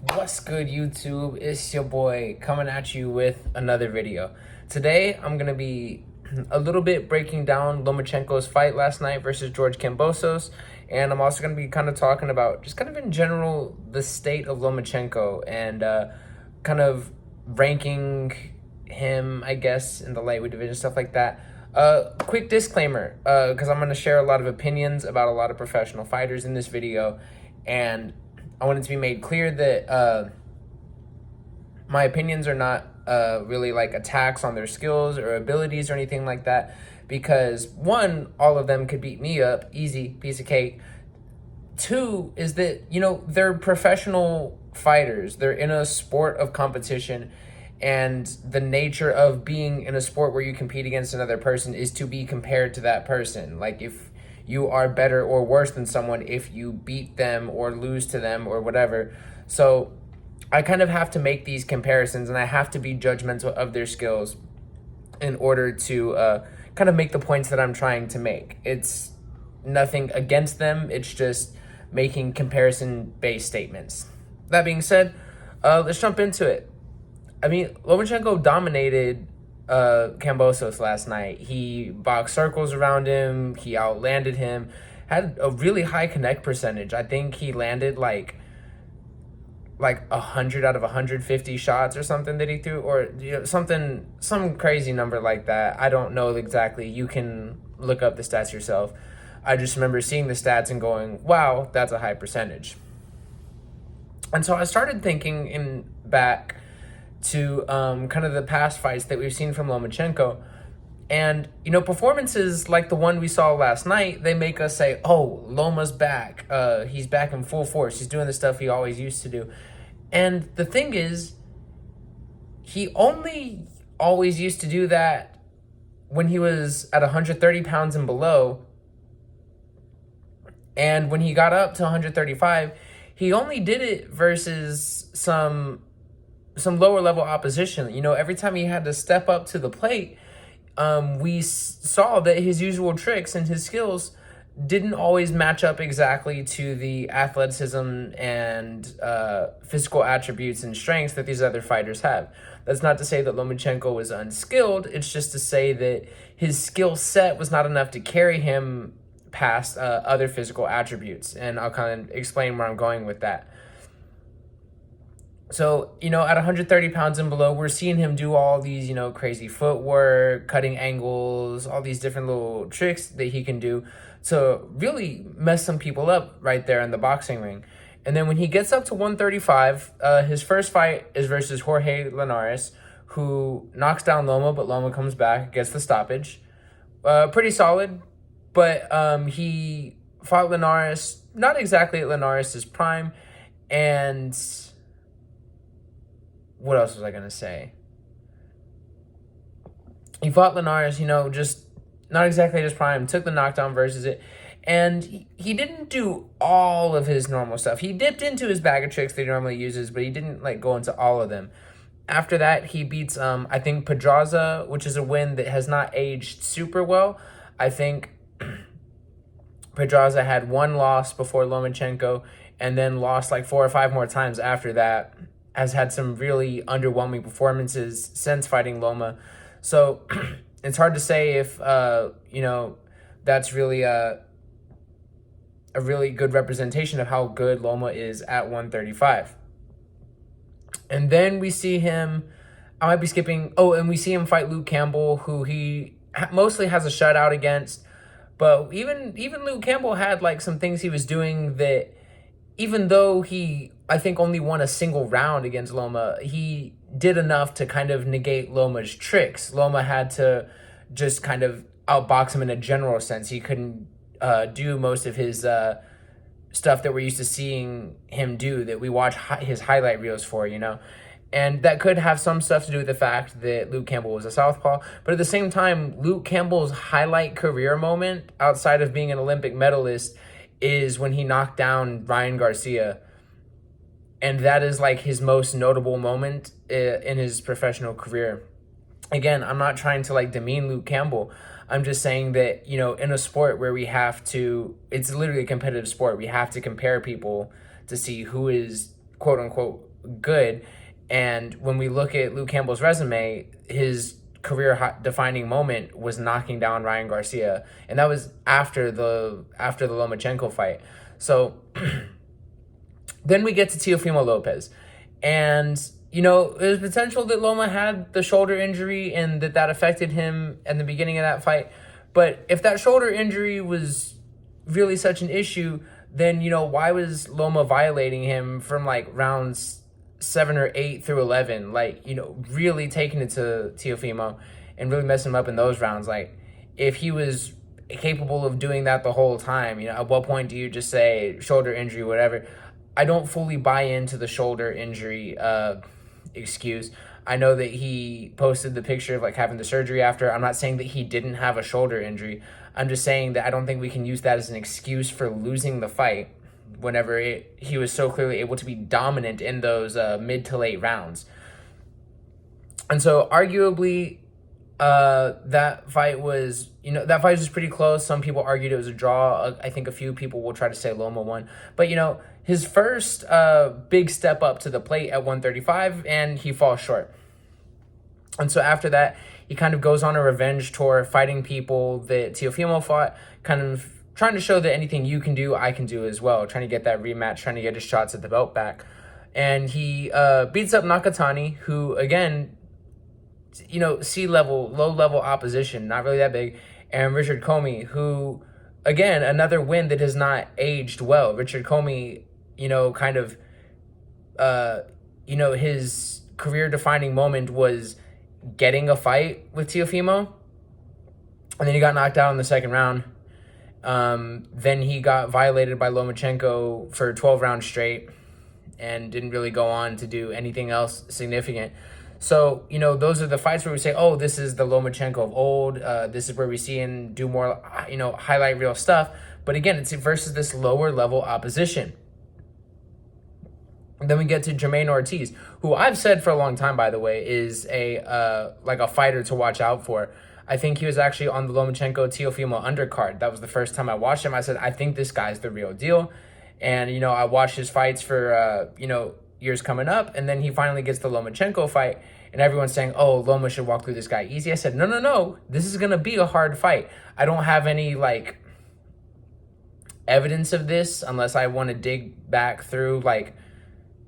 What's good, YouTube? It's your boy coming at you with another video. Today, I'm going to be a little bit breaking down Lomachenko's fight last night versus George Kambosos. And I'm also going to be kind of talking about just kind of in general the state of Lomachenko and kind of ranking him, I guess, in the lightweight division, stuff like that. Quick disclaimer, because I'm going to share a lot of opinions about a lot of professional fighters in this video. And I want it to be made clear that my opinions are not really like attacks on their skills or abilities or anything like that, because one, all of them could beat me up, easy, piece of cake. Two is that, they're professional fighters. They're in a sport of competition, and the nature of being in a sport where you compete against another person is to be compared to that person. Like, if you are better or worse than someone if you beat them or lose to them or whatever. So I kind of have to make these comparisons, and I have to be judgmental of their skills in order to kind of make the points that I'm trying to make. It's nothing against them. It's just making comparison-based statements. That being said, let's jump into it. I mean, Lomachenko dominated Kambosos last night. He boxed circles around him. He outlanded him. Had a really high connect percentage. I think he landed like 100 out of 150 shots or something that he threw, or some crazy number like that. I don't know exactly. You can look up the stats yourself. I just remember seeing the stats and going, wow, that's a high percentage. And so I started thinking back to kind of the past fights that we've seen from Lomachenko. And, performances like the one we saw last night, they make us say, oh, Loma's back. He's back in full force. He's doing the stuff he always used to do. And the thing is, he only always used to do that when he was at 130 pounds and below. And when he got up to 135, he only did it versus some lower level opposition. Every time he had to step up to the plate, we saw that his usual tricks and his skills didn't always match up exactly to the athleticism and physical attributes and strengths that these other fighters have. That's not to say that Lomachenko was unskilled. It's just to say that his skill set was not enough to carry him past other physical attributes. And I'll kind of explain where I'm going with that. So, at 130 pounds and below, we're seeing him do all these, crazy footwork, cutting angles, all these different little tricks that he can do to really mess some people up right there in the boxing ring. And then when he gets up to 135, his first fight is versus Jorge Linares, who knocks down Loma, but Loma comes back, gets the stoppage. Pretty solid, but he fought Linares, not exactly at Linares' prime, and what else was I going to say? He fought Linares, just not exactly at his prime, took the knockdown versus it, and he didn't do all of his normal stuff. He dipped into his bag of tricks that he normally uses, but he didn't go into all of them. After that, he beats, I think, Pedraza, which is a win that has not aged super well. I think Pedraza had one loss before Lomachenko, and then lost 4 or 5 more times after that. Has had some really underwhelming performances since fighting Loma. So it's hard to say if, that's really a really good representation of how good Loma is at 135. And then we see him, I might be skipping, and we see him fight Luke Campbell, who he mostly has a shutout against. But even Luke Campbell had some things he was doing that, even though he, I think, only won a single round against Loma, he did enough to kind of negate Loma's tricks. Loma had to just kind of outbox him in a general sense. He couldn't do most of his stuff that we're used to seeing him do, that we watch his highlight reels for, And that could have some stuff to do with the fact that Luke Campbell was a southpaw. But at the same time, Luke Campbell's highlight career moment, outside of being an Olympic medalist, is when he knocked down Ryan Garcia. And that is his most notable moment in his professional career. Again, I'm not trying to demean Luke Campbell. I'm just saying that, in a sport where we have to, it's literally a competitive sport. We have to compare people to see who is quote unquote good. And when we look at Luke Campbell's resume, his career defining moment was knocking down Ryan Garcia, and that was after the Lomachenko fight. So then we get to Teofimo Lopez, and there's potential that Loma had the shoulder injury and that affected him in the beginning of that fight. But if that shoulder injury was really such an issue, then why was Loma violating him from like rounds 7 or 8 through 11, like really taking it to Teofimo and really messing him up in those rounds? Like, if he was capable of doing that the whole time, at what point do you just say shoulder injury, whatever? I don't fully buy into the shoulder injury excuse. I know that he posted the picture of like having the surgery after. I'm not saying that he didn't have a shoulder injury. I'm just saying that I don't think we can use that as an excuse for losing the fight whenever he was so clearly able to be dominant in those mid to late rounds. And so arguably that fight was pretty close. Some people argued it was a draw. I think a few people will try to say Loma won. But his first big step up to the plate at 135, and he falls short. And so after that, he kind of goes on a revenge tour, fighting people that Teofimo fought, kind of trying to show that anything you can do, I can do as well, trying to get that rematch, trying to get his shots at the belt back. And he beats up Nakatani, who, again, C-level, low-level opposition, not really that big, and Richard Comey, who, again, another win that has not aged well. Richard Comey, his career-defining moment was getting a fight with Teofimo, and then he got knocked out in the second round. Then he got violated by Lomachenko for 12 rounds straight and didn't really go on to do anything else significant. So, those are the fights where we say, oh, this is the Lomachenko of old. This is where we see him do more, highlight reel stuff. But again, it's versus this lower level opposition. And then we get to Jermaine Ortiz, who I've said for a long time, by the way, is a fighter to watch out for. I think he was actually on the Lomachenko-Teofimo undercard. That was the first time I watched him. I said, I think this guy's the real deal. And, I watched his fights for, years coming up. And then he finally gets the Lomachenko fight. And everyone's saying, oh, Loma should walk through this guy easy. I said, no. This is going to be a hard fight. I don't have any, evidence of this unless I want to dig back through,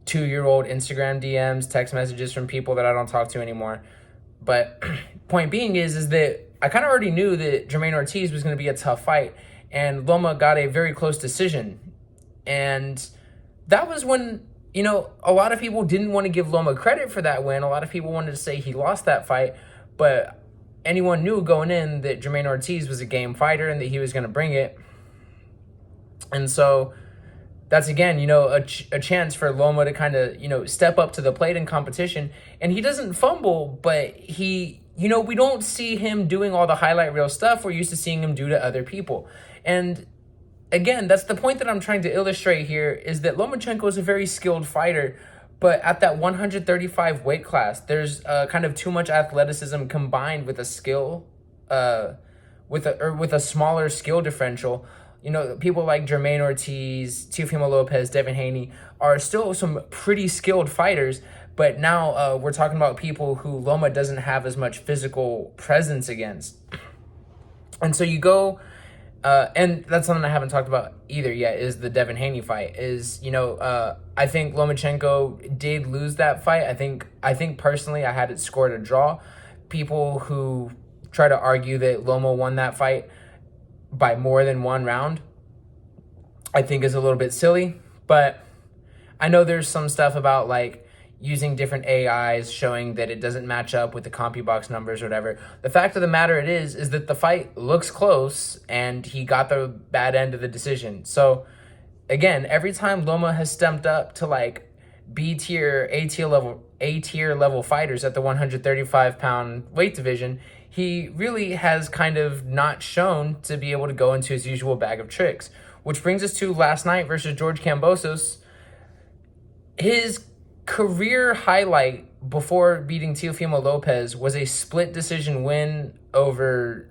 2-year-old Instagram DMs, text messages from people that I don't talk to anymore. But point being is that I kind of already knew that Jermaine Ortiz was going to be a tough fight, and Loma got a very close decision. And that was when, a lot of people didn't want to give Loma credit for that win. A lot of people wanted to say he lost that fight, but anyone knew going in that Jermaine Ortiz was a game fighter and that he was going to bring it. And so that's, again, a chance for Loma to kind of, step up to the plate in competition. And he doesn't fumble, but he, we don't see him doing all the highlight reel stuff we're used to seeing him do to other people. And again, that's the point that I'm trying to illustrate here, is that Lomachenko is a very skilled fighter, but at that 135 weight class, there's kind of too much athleticism combined with a skill, with a smaller skill differential. People like Jermaine Ortiz, Teofimo Lopez, Devin Haney are still some pretty skilled fighters, but now we're talking about people who Loma doesn't have as much physical presence against. And so you go, and that's something I haven't talked about either yet, is the Devin Haney fight. I think Lomachenko did lose that fight. I think personally I had it scored a draw. People who try to argue that Loma won that fight by more than one round, I think is a little bit silly. But I know there's some stuff about using different AIs showing that it doesn't match up with the CompuBox numbers or whatever. The fact of the matter is that the fight looks close and he got the bad end of the decision. So again, every time Loma has stepped up to B tier, A tier level fighters at the 135 pound weight division, he really has kind of not shown to be able to go into his usual bag of tricks. Which brings us to last night versus George Kambosos. His career highlight before beating Teofimo Lopez was a split decision win over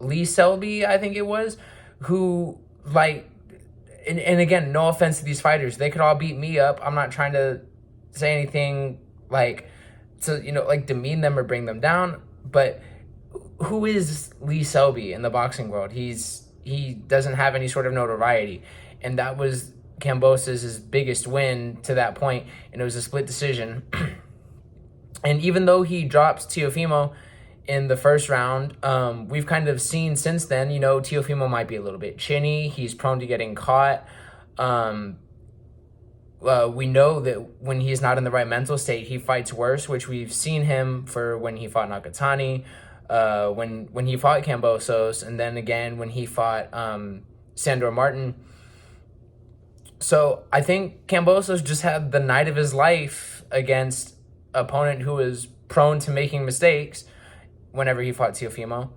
Lee Selby, I think it was, who and again, no offense to these fighters, they could all beat me up. I'm not trying to say anything like to, you know, like demean them or bring them down, but who is Lee Selby in the boxing world? He doesn't have any sort of notoriety, and that was Kambosos' biggest win to that point, and it was a split decision. And even though he drops Teofimo in the first round, we've kind of seen since then, you know, Teofimo might be a little bit chinny. He's prone to getting caught. We know that when he's not in the right mental state, he fights worse, which we've seen him for when he fought Nakatani, when he fought Kambosos, and then again when he fought Sandor Martin. So I think Kambosos just had the night of his life against an opponent who was prone to making mistakes whenever he fought Teofimo.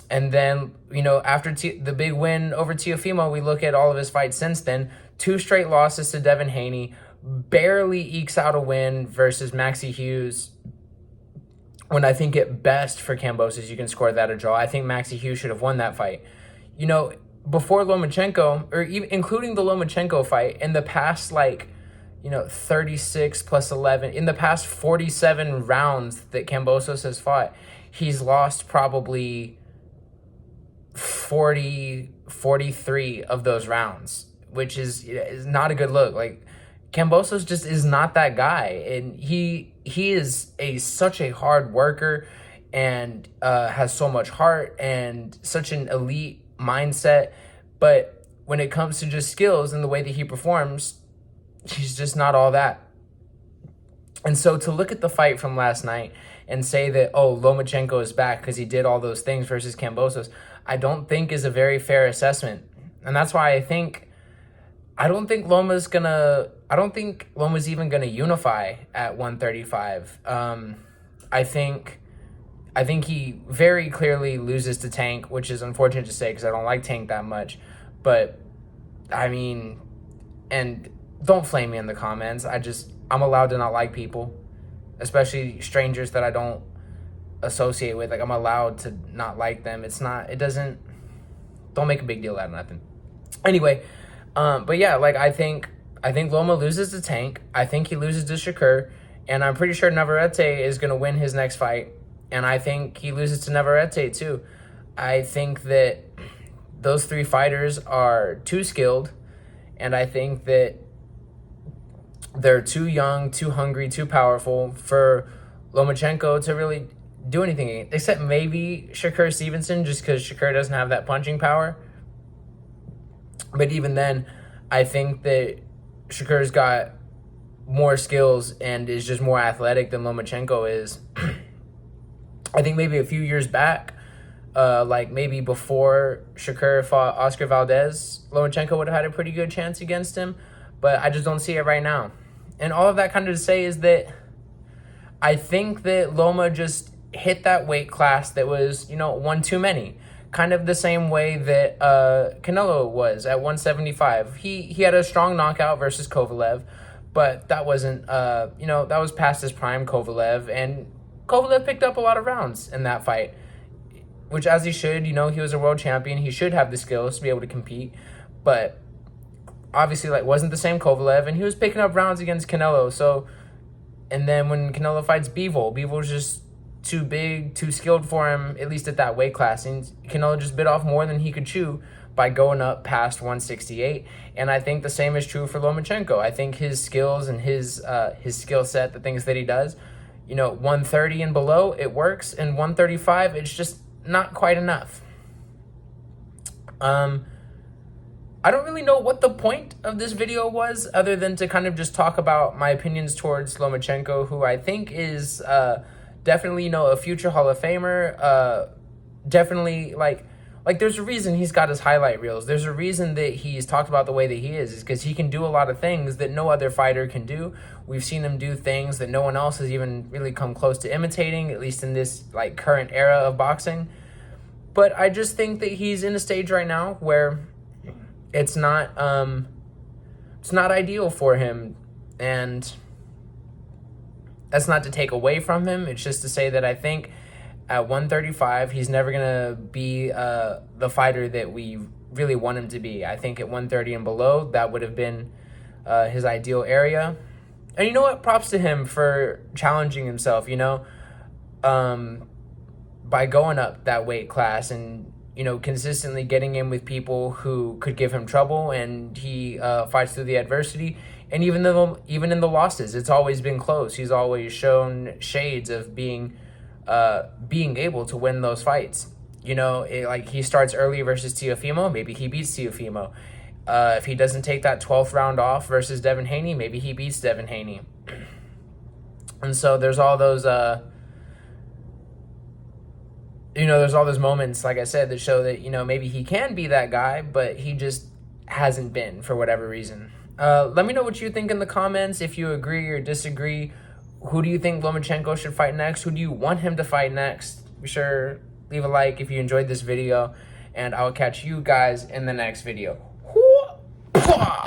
And then, you know, after the big win over Teofimo, we look at all of his fights since then. 2 straight losses to Devin Haney, barely ekes out a win versus Maxie Hughes, when I think at best for Kambosos you can score that a draw. I think Maxie Hughes should have won that fight. You know, before Lomachenko, or even including the Lomachenko fight, in the past, like, you know, 36 plus 11, in the past 47 rounds that Kambosos has fought, he's lost probably 43 of those rounds, which is not a good look. Like, Kambosos just is not that guy, and he is such a hard worker, and has so much heart and such an elite mindset, but when it comes to just skills and the way that he performs, he's just not all that. And so to look at the fight from last night and say that, oh, Lomachenko is back because he did all those things versus Kambosos, I don't think is a very fair assessment. And that's why I don't think Loma's even gonna unify at 135. I think he very clearly loses to Tank, which is unfortunate to say because I don't like Tank that much. But I mean, and don't flame me in the comments. I'm allowed to not like people, especially strangers that I don't associate with. Like, I'm allowed to not like them. Don't make a big deal out of nothing. Anyway, but yeah, like, I think Loma loses to Tank. I think he loses to Shakur, and I'm pretty sure Navarrete is going to win his next fight, and I think he loses to Navarrete too. I think that those 3 fighters are too skilled, and I think that they're too young, too hungry, too powerful for Lomachenko to really do anything, except maybe Shakur Stevenson, just because Shakur doesn't have that punching power. But even then, I think that Shakur's got more skills and is just more athletic than Lomachenko is. I think maybe a few years back, like maybe before Shakur fought Oscar Valdez, Lomachenko would have had a pretty good chance against him, but I just don't see it right now. And all of that kind of to say is that I think that Loma just hit that weight class that was, you know, one too many. Kind of the same way that Canelo was at 175. He had a strong knockout versus Kovalev, but that wasn't, you know, that was past his prime Kovalev, and Kovalev picked up a lot of rounds in that fight, which, as he should. You know, he was a world champion. He should have the skills to be able to compete, but obviously, like, wasn't the same Kovalev, and he was picking up rounds against Canelo. So, and then when Canelo fights Bevol's just too big, too skilled for him, at least at that weight class, and Canelo just bit off more than he could chew by going up past 168. And I think the same is true for Lomachenko. I think his skills and his skill set, the things that he does, you know, 130 and below, it works, and 135, it's just not quite enough. I don't really know what the point of this video was, other than to kind of just talk about my opinions towards Lomachenko, who I think is definitely, you know, a future Hall of Famer. Definitely, like there's a reason he's got his highlight reels. There's a reason that he's talked about the way that he is because he can do a lot of things that no other fighter can do. We've seen him do things that no one else has even really come close to imitating, at least in this, like, current era of boxing. But I just think that he's in a stage right now where it's not ideal for him, and that's not to take away from him. It's just to say that I think at 135, he's never gonna be the fighter that we really want him to be. I think at 130 and below, that would have been his ideal area. And you know what? Props to him for challenging himself, by going up that weight class and, consistently getting in with people who could give him trouble, and he fights through the adversity. And even in the losses, it's always been close. He's always shown shades of being able to win those fights. Like he starts early versus Teofimo, maybe he beats Teofimo. If he doesn't take that 12th round off versus Devin Haney, maybe he beats Devin Haney. And so there's all those, there's all those moments, like I said, that show that, maybe he can be that guy, but he just hasn't been for whatever reason. Let me know what you think in the comments, if you agree or disagree. Who do you think Lomachenko should fight next? Who do you want him to fight next? Be sure leave a like if you enjoyed this video, and I'll catch you guys in the next video.